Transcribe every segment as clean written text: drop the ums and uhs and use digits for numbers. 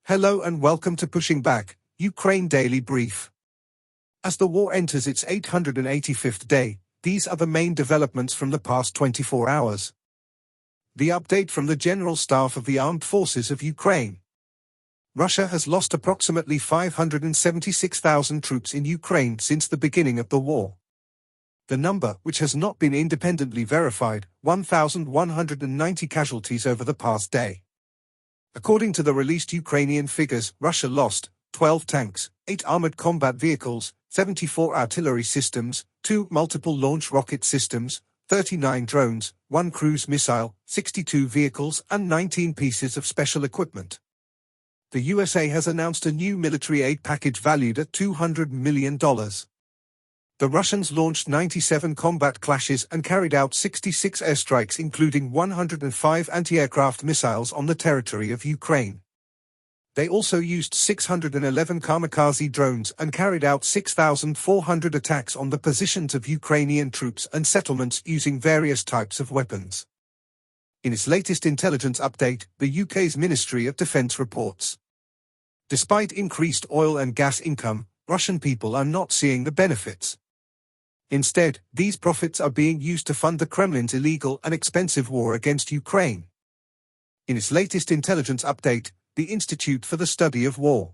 Hello and welcome to Pushing Back, Ukraine Daily Brief. As the war enters its 885th day, these are the main developments from the past 24 hours. The update from the General Staff of the Armed Forces of Ukraine. Russia has lost approximately 576,000 troops in Ukraine since the beginning of the war. The number, which has not been independently verified, 1,190 casualties over the past day. According to the released Ukrainian figures, Russia lost 12 tanks, 8 armored combat vehicles, 74 artillery systems, 2 multiple launch rocket systems, 39 drones, 1 cruise missile, 62 vehicles and 19 pieces of special equipment. The USA has announced a new military aid package valued at $200 million. The Russians launched 97 combat clashes and carried out 66 airstrikes, including 105 anti-aircraft missiles on the territory of Ukraine. They also used 611 kamikaze drones and carried out 6,400 attacks on the positions of Ukrainian troops and settlements using various types of weapons. In its latest intelligence update, the UK's Ministry of Defence reports, despite increased oil and gas income, Russian people are not seeing the benefits. Instead, these profits are being used to fund the Kremlin's illegal and expensive war against Ukraine. In its latest intelligence update, the Institute for the Study of War.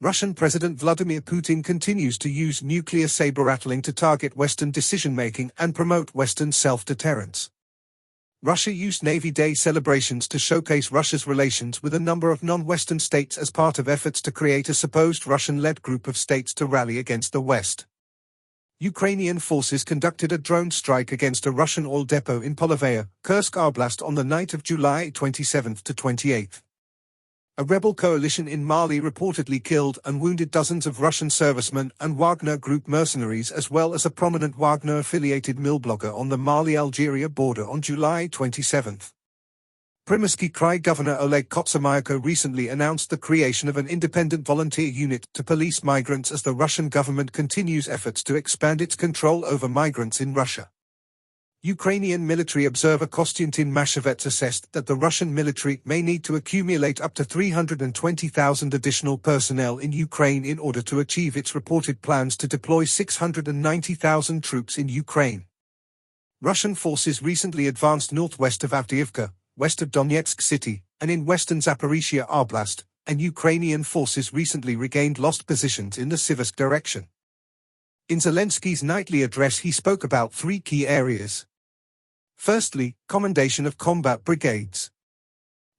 Russian President Vladimir Putin continues to use nuclear saber-rattling to target Western decision-making and promote Western self-deterrence. Russia used Navy Day celebrations to showcase Russia's relations with a number of non-Western states as part of efforts to create a supposed Russian-led group of states to rally against the West. Ukrainian forces conducted a drone strike against a Russian oil depot in Polovaya, Kursk Oblast on the night of July 27 to 28. A rebel coalition in Mali reportedly killed and wounded dozens of Russian servicemen and Wagner Group mercenaries, as well as a prominent Wagner-affiliated mill blogger on the Mali-Algeria border on July 27. Primorski Krai Governor Oleg Kotsomyko recently announced the creation of an independent volunteer unit to police migrants as the Russian government continues efforts to expand its control over migrants in Russia. Ukrainian military observer Konstantin Mashevets assessed that the Russian military may need to accumulate up to 320,000 additional personnel in Ukraine in order to achieve its reported plans to deploy 690,000 troops in Ukraine. Russian forces recently advanced northwest of Avdiivka, west of Donetsk city, and in western Zaporizhia Oblast, and Ukrainian forces recently regained lost positions in the Siversk direction. In Zelensky's nightly address, he spoke about 3 key areas. Firstly, commendation of combat brigades.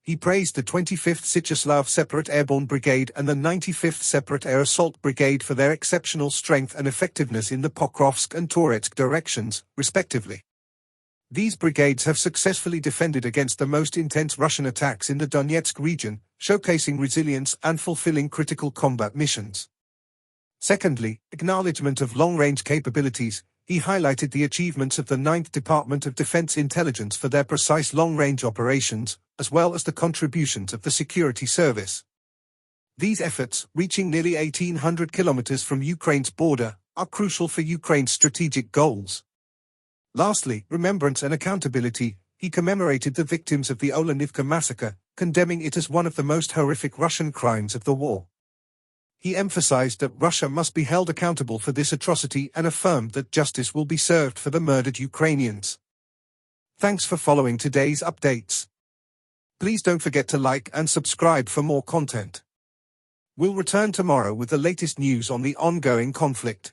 He praised the 25th Syczeslaw Separate Airborne Brigade and the 95th Separate Air Assault Brigade for their exceptional strength and effectiveness in the Pokrovsk and Toretsk directions, respectively. These brigades have successfully defended against the most intense Russian attacks in the Donetsk region, showcasing resilience and fulfilling critical combat missions. Secondly, acknowledgement of long-range capabilities. He highlighted the achievements of the 9th Department of Defense Intelligence for their precise long-range operations, as well as the contributions of the security service. These efforts, reaching nearly 1,800 kilometers from Ukraine's border, are crucial for Ukraine's strategic goals. Lastly, remembrance and accountability. He commemorated the victims of the Olenivka massacre, condemning it as one of the most horrific Russian crimes of the war. He emphasized that Russia must be held accountable for this atrocity and affirmed that justice will be served for the murdered Ukrainians. Thanks for following today's updates. Please don't forget to like and subscribe for more content. We'll return tomorrow with the latest news on the ongoing conflict.